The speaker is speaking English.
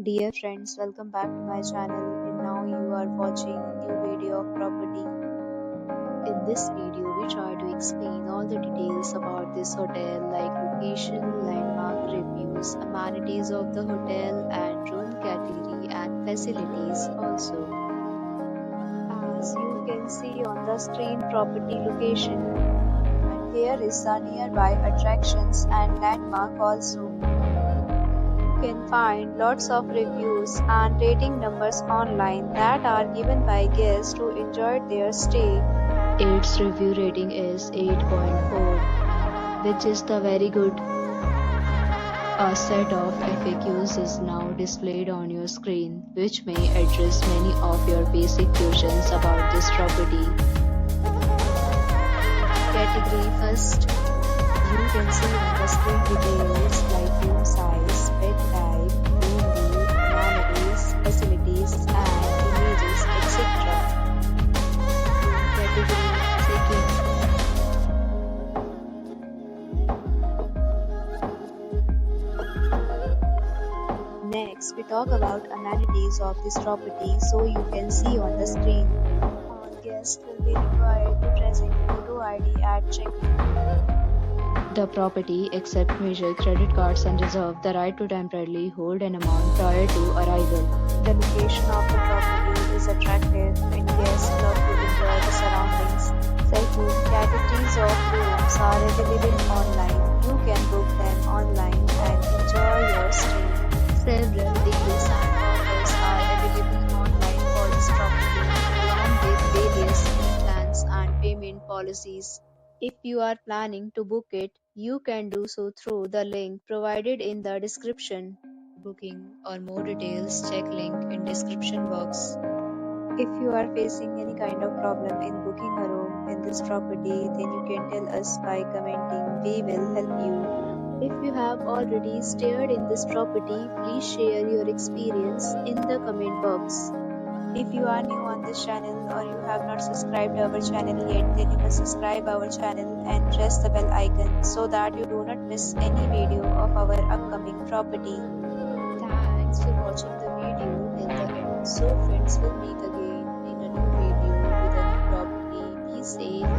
Dear friends, welcome back to my channel and now you are watching new video of property. In this video, we try to explain all the details about this hotel like location, landmark, reviews, amenities of the hotel and room category and facilities also. As you can see on the screen property location and here is the nearby attractions and landmark also. You can find lots of reviews and rating numbers online that are given by guests who enjoyed their stay. Its review rating is 8.4, which is the very good. A set of FAQs is now displayed on your screen, which may address many of your basic questions about this property. Category first. You can see on the screen details like room size, bed type, room view, amenities, facilities, and images, etc. Category second. Next, we talk about amenities of this property, so you can see on the screen. All guests will be required to present photo ID at check-in. The property accepts major credit cards and reserves the right to temporarily hold an amount prior to arrival. The location of the property is attractive and guests love to enjoy the surroundings. Second, categories of rooms are available online. You can book them online and enjoy your stay. Several deals and offers are available online for this property, along with various plans and payment policies. If you are planning to book it, you can do so through the link provided in the description. Booking or more details, check link in description box. If you are facing any kind of problem in booking a room in this property, then you can tell us by commenting. We will help you. If you have already stayed in this property, please share your experience in the comment box. If you are new on this channel or you have not subscribed our channel yet, then you must subscribe our channel and press the bell icon so that you do not miss any video of our upcoming property. Thanks for watching the video till the end. So friends, will meet again in a new video with a new property. Be safe